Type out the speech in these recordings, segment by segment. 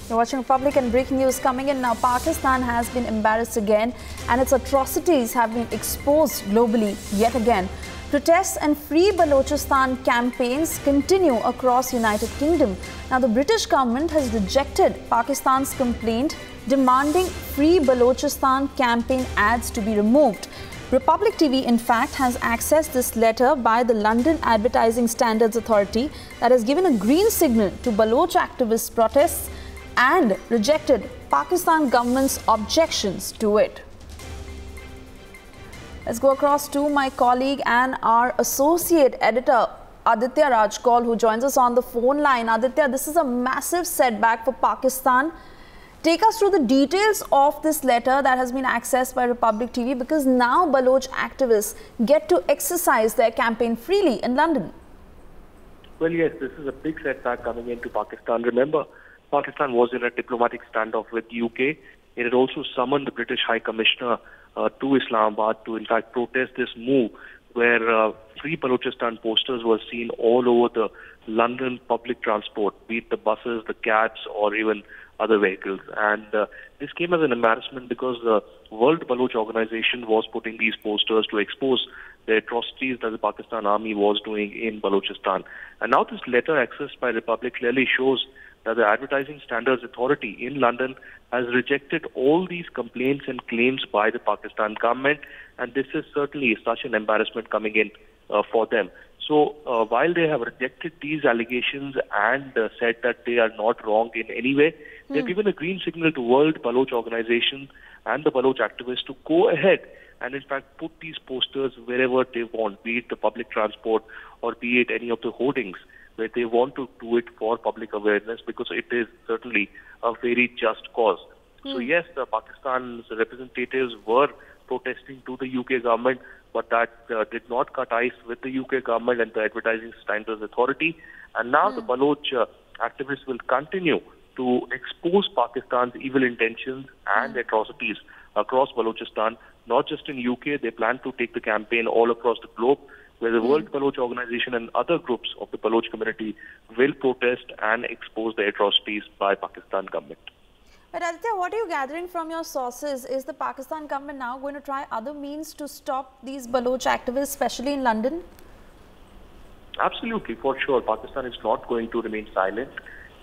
You're watching Republic and breaking news coming in now. Pakistan has been embarrassed again and its atrocities have been exposed globally yet again. Protests and Free Balochistan campaigns continue across United Kingdom. Now, the British government has rejected Pakistan's complaint demanding Free Balochistan campaign ads to be removed. Republic TV, in fact, has accessed this letter by the London Advertising Standards Authority that has given a green signal to Baloch activists' protests and rejected Pakistan government's objections to it. Let's go across to my colleague and our associate editor, Aditya Rajkol, who joins us on the phone line. Aditya, this is a massive setback for Pakistan. Take us through the details of this letter that has been accessed by Republic TV, because now Baloch activists get to exercise their campaign freely in London. Well, yes, this is a big setback coming into Pakistan. Remember, Pakistan was in a diplomatic standoff with the UK. It had also summoned the British High Commissioner to Islamabad to, in fact, protest this move where Free Balochistan posters were seen all over the London public transport, be it the buses, the cabs, or even other vehicles. And this came as an embarrassment because the World Baloch Organization was putting these posters to expose the atrocities that the Pakistan army was doing in Balochistan. And now this letter accessed by Republic clearly shows that the Advertising Standards Authority in London has rejected all these complaints and claims by the Pakistan government, and this is certainly such an embarrassment coming in for them. So while they have rejected these allegations and said that they are not wrong in any way, they've given a green signal to World Baloch Organization and the Baloch activists to go ahead and in fact put these posters wherever they want, be it the public transport or be it any of the hoardings, where they want to do it for public awareness, because it is certainly a very just cause. So yes, the Pakistan's representatives were protesting to the UK government, but that did not cut ice with the UK government and the Advertising Standards Authority. And now the Baloch activists will continue to expose Pakistan's evil intentions and atrocities across Balochistan, not just in UK. They plan to take the campaign all across the globe, where the World Baloch Organization and other groups of the Baloch community will protest and expose the atrocities by Pakistan government. But Aditya, what are you gathering from your sources? Is the Pakistan government now going to try other means to stop these Baloch activists, especially in London? Absolutely, for sure. Pakistan is not going to remain silent.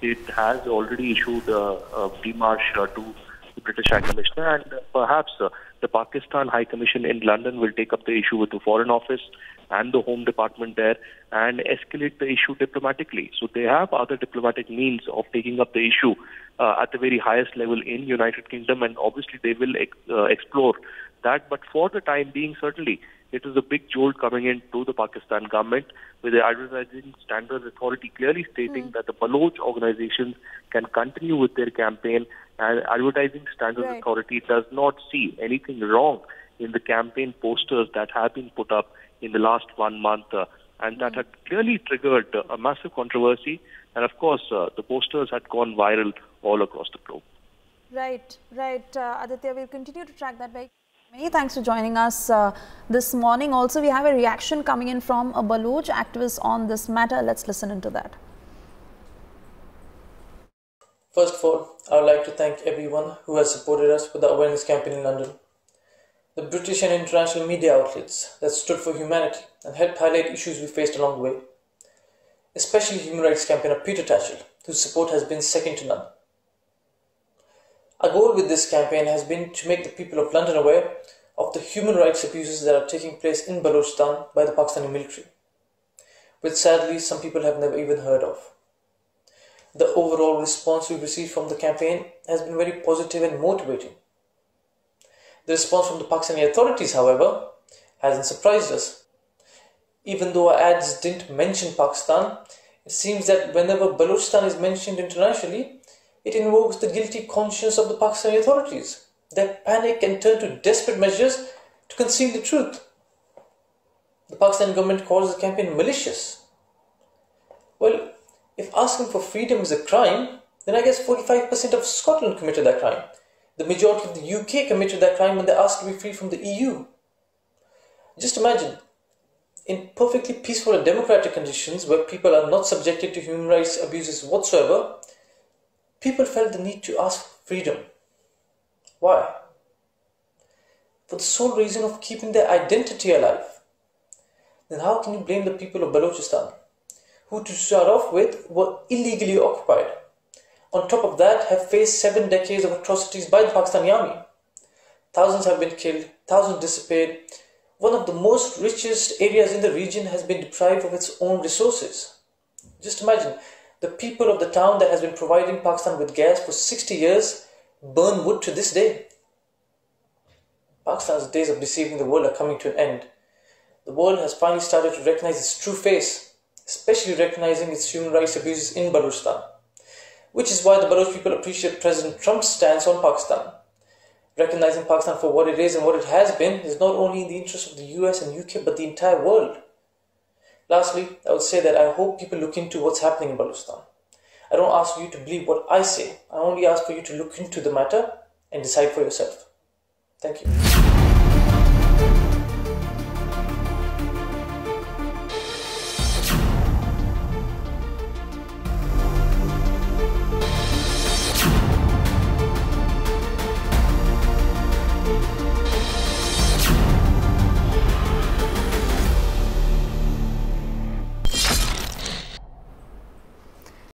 It has already issued a demarche to the British High Commissioner, and perhaps the Pakistan High Commission in London will take up the issue with the Foreign Office and the Home Department there and escalate the issue diplomatically. So they have other diplomatic means of taking up the issue at the very highest level in United Kingdom, and obviously they will explore that. But for the time being, certainly, it is a big jolt coming in to the Pakistan government, with the Advertising Standards Authority clearly stating that the Baloch organizations can continue with their campaign, and Advertising Standards Authority does not see anything wrong in the campaign posters that have been put up in the last 1 month, and that had clearly triggered a massive controversy. And of course, the posters had gone viral all across the globe. Right. Aditya, we'll continue to track that very. Many thanks for joining us this morning. Also, we have a reaction coming in from a Baloch activist on this matter. Let's listen into that. First of all, I would like to thank everyone who has supported us with the awareness campaign in London. The British and international media outlets that stood for humanity and helped highlight issues we faced along the way. Especially human rights campaigner Peter Tatchell, whose support has been second to none. Our goal with this campaign has been to make the people of London aware of the human rights abuses that are taking place in Balochistan by the Pakistani military, which sadly some people have never even heard of. The overall response we've received from the campaign has been very positive and motivating. The response from the Pakistani authorities, however, hasn't surprised us. Even though our ads didn't mention Pakistan, it seems that whenever Balochistan is mentioned internationally, it invokes the guilty conscience of the Pakistani authorities. They panic and turn to desperate measures to conceal the truth. The Pakistan government calls the campaign malicious. Well, if asking for freedom is a crime, then I guess 45% of Scotland committed that crime. The majority of the UK committed that crime when they asked to be free from the EU. Just imagine, in perfectly peaceful and democratic conditions where people are not subjected to human rights abuses whatsoever, people felt the need to ask for freedom. Why? For the sole reason of keeping their identity alive. Then how can you blame the people of Balochistan, who to start off with were illegally occupied? On top of that, have faced 7 decades of atrocities by the Pakistani army. Thousands have been killed, thousands disappeared. One of the most richest areas in the region has been deprived of its own resources. Just imagine, the people of the town that has been providing Pakistan with gas for 60 years burn wood to this day. Pakistan's days of deceiving the world are coming to an end. The world has finally started to recognize its true face, especially recognizing its human rights abuses in Balochistan, which is why the Baloch people appreciate President Trump's stance on Pakistan. Recognizing Pakistan for what it is and what it has been is not only in the interest of the US and UK but the entire world. Lastly, I would say that I hope people look into what's happening in Balochistan. I don't ask you to believe what I say. I only ask for you to look into the matter and decide for yourself. Thank you.